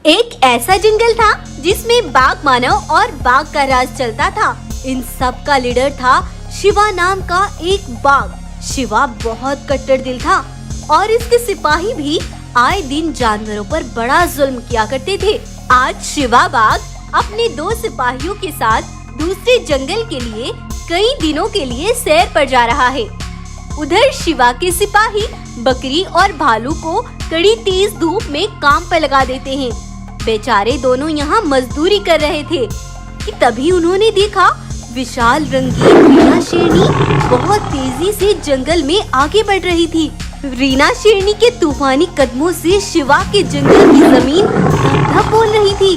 एक ऐसा जंगल था जिसमें बाघ मानव और बाघ का राज चलता था। इन सब का लीडर था शिवा नाम का एक बाघ। शिवा बहुत कट्टर दिल था और इसके सिपाही भी आए दिन जानवरों पर बड़ा जुल्म किया करते थे। आज शिवा बाघ अपने 2 सिपाहियों के साथ दूसरे जंगल के लिए कई दिनों के लिए सैर पर जा रहा है। उधर शिवा के सिपाही बकरी और भालू को कड़ी तेज धूप में काम पर लगा देते हैं। बेचारे दोनों यहाँ मजदूरी कर रहे थे कि तभी उन्होंने देखा विशाल रंगीन रीना शेरनी बहुत तेजी से जंगल में आगे बढ़ रही थी। रीना शेरनी के तूफानी कदमों से शिवा के जंगल की जमीन धक-धक बोल रही थी।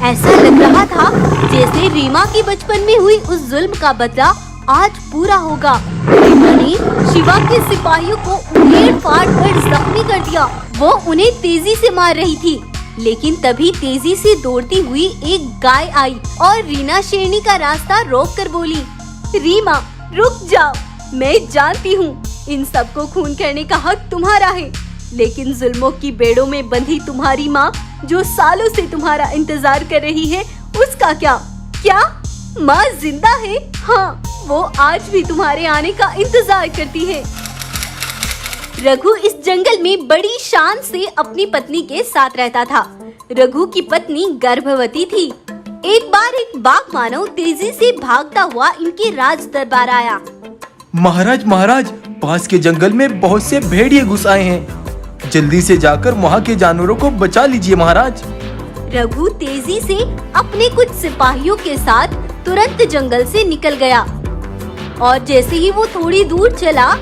ऐसा लग रहा था जैसे रीमा की बचपन में हुई उस जुल्म का बदला आज पूरा होगा। रीमा ने शिवा के सिपाहियों को उड़ेड़-फाड़ कर जख्मी कर दिया। वो उन्हें तेजी से मार रही थी, लेकिन तभी तेजी से दौड़ती हुई एक गाय आई और रीना शेरनी का रास्ता रोक कर बोली, रीमा रुक जाओ, मैं जानती हूँ इन सबको खून करने का हक तुम्हारा है, लेकिन जुल्मों की बेड़ों में बंधी तुम्हारी माँ जो सालों से तुम्हारा इंतजार कर रही है, उसका क्या? क्या माँ जिंदा है? हाँ, वो आज भी तुम्हारे आने का इंतजार करती है। रघु इस जंगल में बड़ी शान से अपनी पत्नी के साथ रहता था। रघु की पत्नी गर्भवती थी। एक बार एक बाघ मानव तेजी से भागता हुआ इनके राज दरबार आया। महाराज महाराज, पास के जंगल में बहुत से भेड़िए घुस आए हैं, जल्दी से जाकर वहाँ के जानवरों को बचा लीजिए महाराज। रघु तेजी से अपने कुछ सिपाहियों के साथ तुरंत जंगल से निकल गया और जैसे ही वो थोड़ी दूर चला,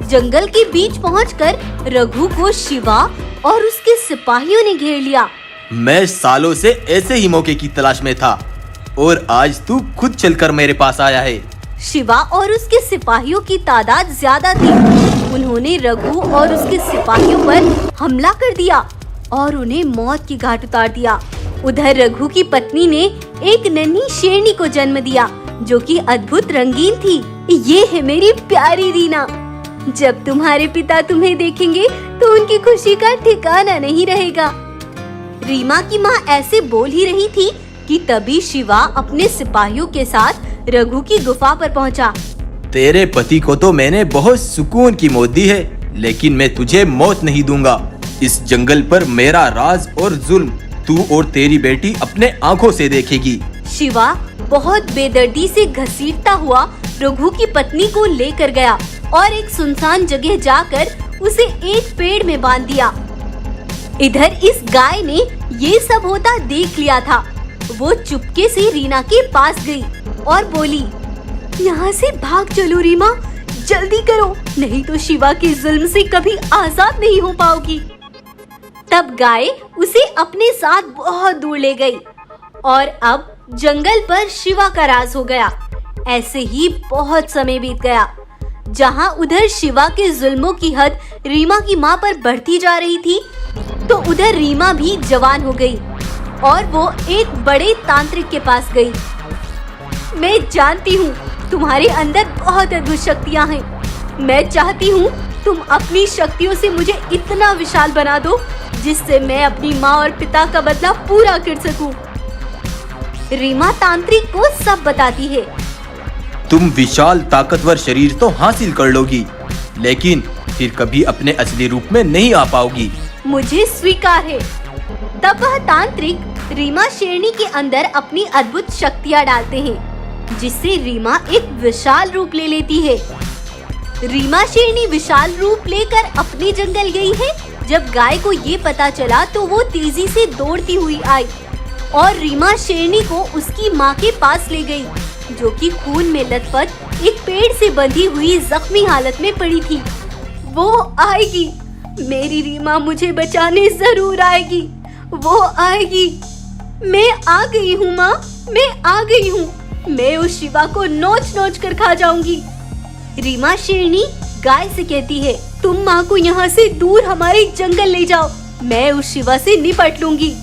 जंगल के बीच पहुंचकर रघु को शिवा और उसके सिपाहियों ने घेर लिया। मैं सालों से ऐसे ही मौके की तलाश में था और आज तू खुद चलकर मेरे पास आया है। शिवा और उसके सिपाहियों की तादाद ज्यादा थी। उन्होंने रघु और उसके सिपाहियों पर हमला कर दिया और उन्हें मौत की घाट उतार दिया। उधर रघु की पत्नी ने एक नन्ही शेरनी को जन्म दिया जो कि अद्भुत रंगीन थी। ये है मेरी प्यारी रीना। जब तुम्हारे पिता तुम्हें देखेंगे तो उनकी खुशी का ठिकाना नहीं रहेगा। रीमा की माँ ऐसे बोल ही रही थी कि तभी शिवा अपने सिपाहियों के साथ रघु की गुफा पर पहुँचा। तेरे पति को तो मैंने बहुत सुकून की मौत दी है, लेकिन मैं तुझे मौत नहीं दूंगा। इस जंगल पर मेरा राज और जुल्म तू और तेरी बेटी अपने आँखों से देखेगी। शिवा बहुत बेदर्दी से घसीटता हुआ रघु की पत्नी को लेकर गया और एक सुनसान जगह जाकर उसे एक पेड़ में बांध दिया। इधर इस गाय ने ये सब होता देख लिया था। वो चुपके से रीना के पास गई और बोली, यहाँ से भाग चलो रीमा, जल्दी करो, नहीं तो शिवा के जुल्म से कभी आजाद नहीं हो पाओगी। तब गाय उसे अपने साथ बहुत दूर ले गई और अब जंगल पर शिवा का राज हो गया। ऐसे ही बहुत समय बीत गया। जहाँ उधर शिवा के जुल्मों की हद रीमा की माँ पर बढ़ती जा रही थी, तो उधर रीमा भी जवान हो गई और वो एक बड़े तांत्रिक के पास गई। मैं जानती हूँ तुम्हारे अंदर बहुत अद्भुत शक्तियाँ हैं। मैं चाहती हूँ तुम अपनी शक्तियों से मुझे इतना विशाल बना दो जिससे मैं अपनी माँ और पिता का बदला पूरा कर सकूं। रीमा तांत्रिक को सब बताती है। तुम विशाल ताकतवर शरीर तो हासिल कर लोगी, लेकिन फिर कभी अपने असली रूप में नहीं आ पाओगी। मुझे स्वीकार है। तब वह तांत्रिक रीमा शेरनी के अंदर अपनी अद्भुत शक्तियाँ डालते हैं, जिससे रीमा एक विशाल रूप ले लेती है। रीमा शेरनी विशाल रूप लेकर अपने जंगल गई है। जब गाय को ये पता चला तो वो तेजी से दौड़ती हुई आई और रीमा शेरनी को उसकी माँ के पास ले गई, जो कि खून में लथपथ एक पेड़ से बंधी हुई जख्मी हालत में पड़ी थी। वो आएगी, मेरी रीमा मुझे बचाने जरूर आएगी, वो आएगी। मैं आ गई हूँ माँ, मैं आ गई हूँ, मैं उस शिवा को नोच नोच कर खा जाऊंगी। रीमा शेरनी गाय से कहती है, तुम माँ को यहाँ से दूर हमारे जंगल ले जाओ, मैं उस शिवा से निपट लूंगी।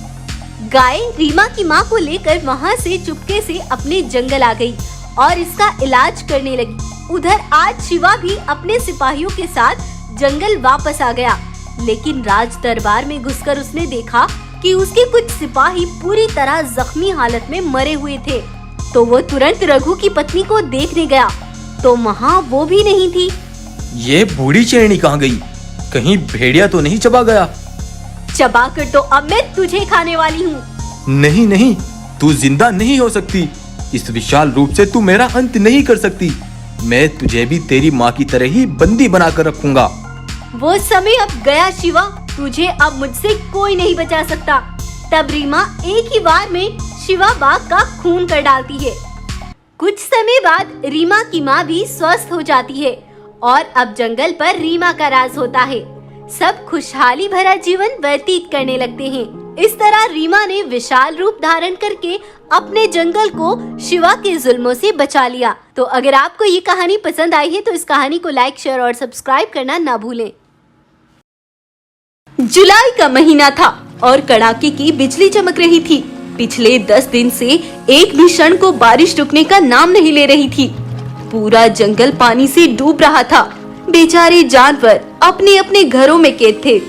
गाय रीमा की माँ को लेकर वहाँ से चुपके से अपने जंगल आ गई और इसका इलाज करने लगी। उधर आज शिवा भी अपने सिपाहियों के साथ जंगल वापस आ गया, लेकिन राज दरबार में घुसकर उसने देखा कि उसके कुछ सिपाही पूरी तरह जख्मी हालत में मरे हुए थे। तो वो तुरंत रघु की पत्नी को देखने गया, तो वहाँ वो भी नहीं थी। ये बूढ़ी चेरनी कहाँ गई? कहीं भेड़िया तो नहीं चबा गया? चबाकर तो अब मैं तुझे खाने वाली हूँ। नहीं नहीं, तू जिंदा नहीं हो सकती। इस विशाल रूप से तू मेरा अंत नहीं कर सकती। मैं तुझे भी तेरी माँ की तरह ही बंदी बनाकर रखूंगा। वो समय अब गया शिवा, तुझे अब मुझसे कोई नहीं बचा सकता। तब रीमा एक ही बार में शिवा बाघ का खून कर डालती है। कुछ समय बाद रीमा की माँ भी स्वस्थ हो जाती है और अब जंगल पर रीमा का राज होता है। सब खुशहाली भरा जीवन व्यतीत करने लगते हैं। इस तरह रीमा ने विशाल रूप धारण करके अपने जंगल को शिवा के जुल्मों से बचा लिया। तो अगर आपको ये कहानी पसंद आई है तो इस कहानी को लाइक, शेयर और सब्सक्राइब करना ना भूलें। जुलाई का महीना था और कड़ाके की बिजली चमक रही थी। पिछले 10 दिन से एक भी क्षण को बारिश रुकने का नाम नहीं ले रही थी। पूरा जंगल पानी से डूब रहा था। बेचारे जानवर अपने अपने घरों में कैद थे।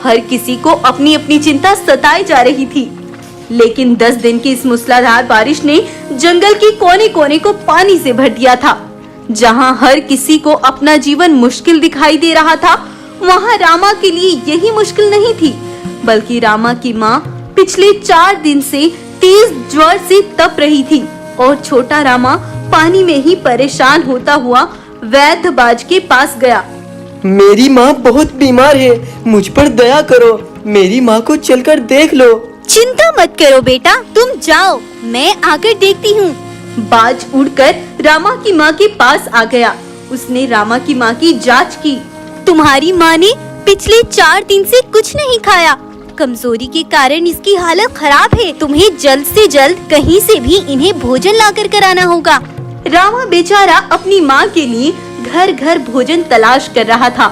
हर किसी को अपनी अपनी चिंता सताई जा रही थी। लेकिन 10 दिन की इस मूसलाधार बारिश ने जंगल के कोने कोने को पानी से भर दिया था। जहां हर किसी को अपना जीवन मुश्किल दिखाई दे रहा था, वहां रामा के लिए यही मुश्किल नहीं थी, बल्कि रामा की माँ पिछले 4 दिन से तेज ज्वर से तप रही थी और छोटा रामा पानी में ही परेशान होता हुआ वैद्यबाज के पास गया। मेरी माँ बहुत बीमार है, मुझ पर दया करो। मेरी माँ को चलकर देख लो। चिंता मत करो बेटा, तुम जाओ, मैं आकर देखती हूँ। बाज उड़कर रामा की माँ के पास आ गया। उसने रामा की माँ की जांच की। तुम्हारी माँ ने पिछले 4 दिन से कुछ नहीं खाया। कमजोरी के कारण इसकी हालत खराब है। तुम्हें जल्द से जल्द कहीं से भी इन्हें भोजन लाकर कराना होगा। रामा बेचारा अपनी माँ के लिए घर घर भोजन तलाश कर रहा था,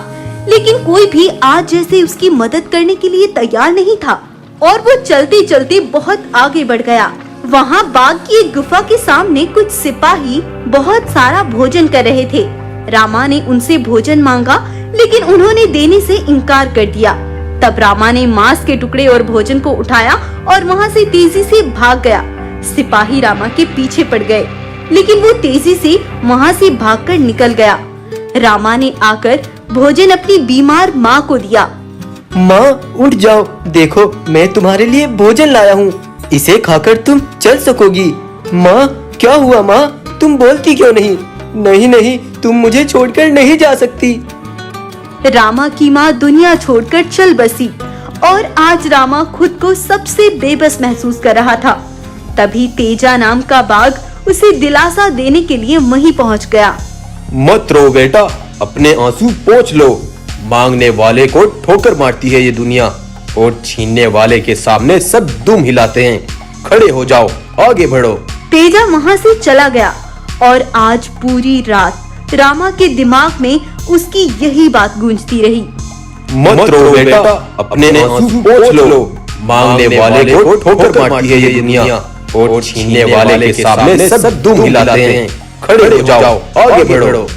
लेकिन कोई भी आज जैसे उसकी मदद करने के लिए तैयार नहीं था और वो चलते चलते बहुत आगे बढ़ गया। वहाँ बाग की एक गुफा के सामने कुछ सिपाही बहुत सारा भोजन कर रहे थे। रामा ने उनसे भोजन मांगा, लेकिन उन्होंने देने से इनकार कर दिया। तब रामा ने मांस के टुकड़े और भोजन को उठाया और वहाँ से तेजी से भाग गया। सिपाही रामा के पीछे पड़ गए, लेकिन वो तेजी से वहाँ से भागकर निकल गया। रामा ने आकर भोजन अपनी बीमार माँ को दिया। माँ उठ जाओ, देखो मैं तुम्हारे लिए भोजन लाया हूँ। इसे खाकर तुम चल सकोगी। माँ क्या हुआ माँ, तुम बोलती क्यों नहीं? नहीं नहीं, तुम मुझे छोड़कर नहीं जा सकती। रामा की माँ दुनिया छोड़कर चल बसी और आज रामा खुद को सबसे बेबस महसूस कर रहा था। तभी तेजा नाम का बाघ उसे दिलासा देने के लिए वहीं पहुंच गया। मत रो बेटा, अपने आंसू पोंछ लो। मांगने वाले को ठोकर मारती है ये दुनिया और छीनने वाले के सामने सब दुम हिलाते हैं। खड़े हो जाओ, आगे बढ़ो। तेजा वहाँ से चला गया और आज पूरी रात रामा के दिमाग में उसकी यही बात गूंजती रही। मत रो बेटा, अपने आंसू पोंछ लो। मांगने वाले को ठोकर मारती है ये दुनिया और छीनने वाले के सामने सब दुम हिलाते हैं। खड़े हो जाओ, आगे बढ़ो।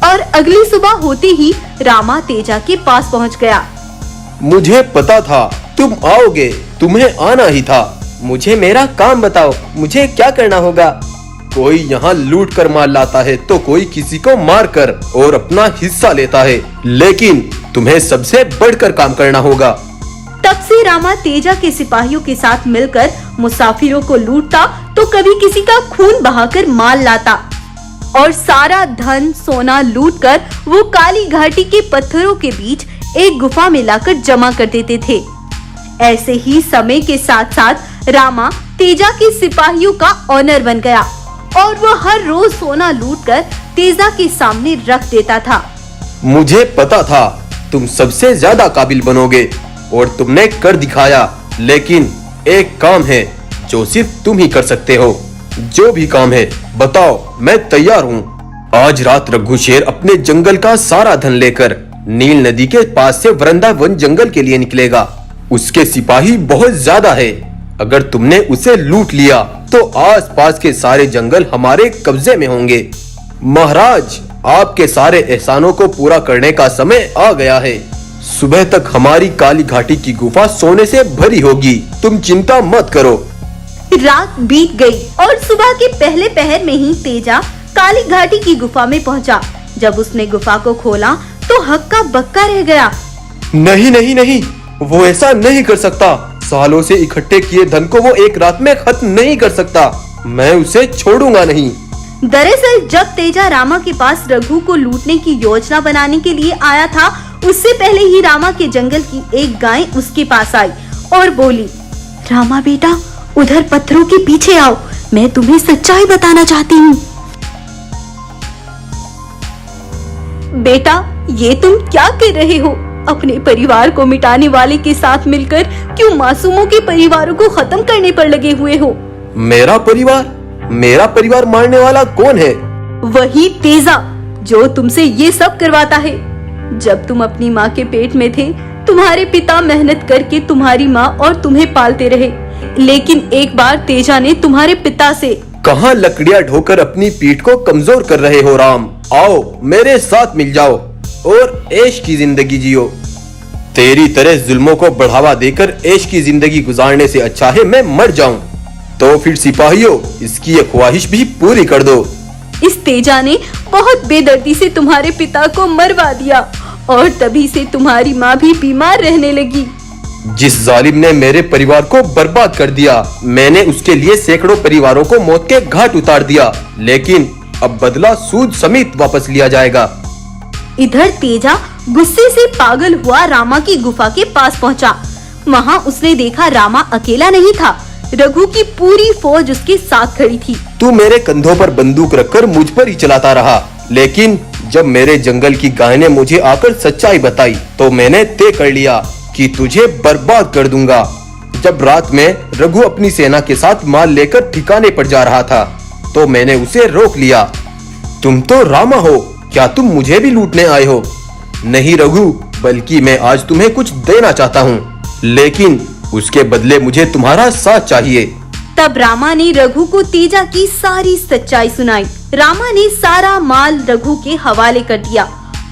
और अगली सुबह होते ही रामा तेजा के पास पहुंच गया। मुझे पता था तुम आओगे, तुम्हें आना ही था। मुझे मेरा काम बताओ, मुझे क्या करना होगा? कोई यहाँ लूट कर माल लाता है तो कोई किसी को मार कर और अपना हिस्सा लेता है, लेकिन तुम्हें सबसे बढ़कर काम करना होगा। तब से रामा तेजा के सिपाहियों के साथ मिलकर मुसाफिरों को लूटता तो कभी किसी का खून बहाकर माल लाता और सारा धन सोना लूटकर वो काली घाटी के पत्थरों के बीच एक गुफा में लाकर जमा कर देते थे। ऐसे ही समय के साथ साथ रामा तेजा के सिपाहियों का ऑनर बन गया और वो हर रोज सोना लूटकर तेजा के सामने रख देता था। मुझे पता था तुम सबसे ज्यादा काबिल बनोगे और तुमने कर दिखाया, लेकिन एक काम है जो सिर्फ तुम ही कर सकते हो। जो भी काम है बताओ, मैं तैयार हूँ। आज रात रघु शेर अपने जंगल का सारा धन लेकर नील नदी के पास से वृंदावन जंगल के लिए निकलेगा। उसके सिपाही बहुत ज्यादा है। अगर तुमने उसे लूट लिया तो आसपास के सारे जंगल हमारे कब्जे में होंगे। महाराज, आपके सारे एहसानों को पूरा करने का समय आ गया है। सुबह तक हमारी काली घाटी की गुफा सोने से भरी होगी, तुम चिंता मत करो। रात बीत गई और सुबह के पहले पहर में ही तेजा काली घाटी की गुफा में पहुंचा। जब उसने गुफा को खोला तो हक्का बक्का रह गया। नहीं नहीं नहीं, वो ऐसा नहीं कर सकता। सालों से इकट्ठे किए धन को वो एक रात में खत्म नहीं कर सकता। मैं उसे छोड़ूंगा नहीं। दरअसल जब तेजा रामा के पास रघु को लूटने की योजना बनाने के लिए आया था, उससे पहले ही रामा के जंगल की एक गाय उसके पास आई और बोली, रामा बेटा, उधर पत्थरों के पीछे आओ, मैं तुम्हें सच्चाई बताना चाहती हूँ। बेटा, ये तुम क्या कर रहे हो? अपने परिवार को मिटाने वाले के साथ मिलकर क्यों मासूमों के परिवारों को खत्म करने पर लगे हुए हो? मेरा परिवार? मेरा परिवार मारने वाला कौन है? वही तेजा, जो तुमसे ये सब करवाता है। जब तुम अपनी माँ के पेट में थे, तुम्हारे पिता मेहनत करके तुम्हारी माँ और तुम्हें पालते रहे, लेकिन एक बार तेजा ने तुम्हारे पिता से। कहाँ लकड़ियाँ ढोकर अपनी पीठ को कमजोर कर रहे हो राम? आओ मेरे साथ मिल जाओ और ऐश की जिंदगी जियो। तेरी तरह जुल्मों को बढ़ावा देकर ऐश की जिंदगी गुजारने से अच्छा है मैं मर जाऊं। तो फिर सिपाहियों, इसकी ये ख्वाहिश भी पूरी कर दो। इस तेजा ने बहुत बेदर्दी से तुम्हारे पिता को मरवा दिया और तभी से तुम्हारी माँ भी बीमार रहने लगी। जिस जालिम ने मेरे परिवार को बर्बाद कर दिया, मैंने उसके लिए सैकड़ों परिवारों को मौत के घाट उतार दिया, लेकिन अब बदला सूद समेत वापस लिया जाएगा। इधर तेजा गुस्से से पागल हुआ रामा की गुफा के पास पहुंचा। वहां उसने देखा रामा अकेला नहीं था, रघु की पूरी फौज उसके साथ खड़ी थी। तू मेरे कंधों पर बंदूक रखकर मुझ पर ही चलाता रहा, लेकिन जब मेरे जंगल की गाय ने मुझे आकर सच्चाई बताई तो मैंने तय कर लिया कि तुझे बर्बाद कर दूंगा। जब रात में रघु अपनी सेना के साथ माल लेकर ठिकाने पर जा रहा था तो मैंने उसे रोक लिया। तुम तो रामा हो, क्या तुम मुझे भी लूटने आए हो? नहीं रघु, बल्कि मैं आज तुम्हें कुछ देना चाहता हूँ, लेकिन उसके बदले मुझे तुम्हारा साथ चाहिए। तब रामा ने रघु को तेजा की सारी सच्चाई सुनाई। रामा ने सारा माल रघु के हवाले कर दिया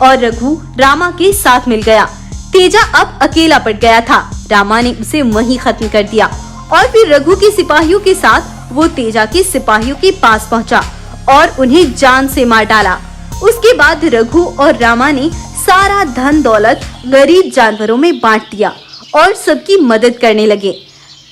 और रघु रामा के साथ मिल गया। तेजा अब अकेला पड़ गया था। रामा ने उसे वहीं खत्म कर दिया और फिर रघु के सिपाहियों के साथ वो तेजा के सिपाहियों के पास पहुंचा और उन्हें जान से मार डाला। उसके बाद रघु और रामा ने सारा धन दौलत गरीब जानवरों में बांट दिया और सबकी मदद करने लगे।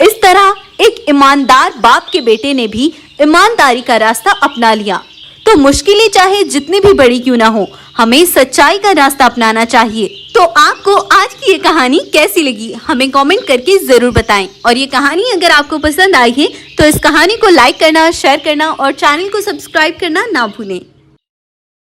इस तरह एक ईमानदार बाप के बेटे ने भी ईमानदारी का रास्ता अपना लिया। तो मुश्किलें चाहे जितनी भी बड़ी क्यों ना हो, हमें सच्चाई का रास्ता अपनाना चाहिए। तो आपको आज की ये कहानी कैसी लगी, हमें कमेंट करके जरूर बताएं। और ये कहानी अगर आपको पसंद आई है तो इस कहानी को लाइक करना, शेयर करना और चैनल को सब्सक्राइब करना ना भूलें।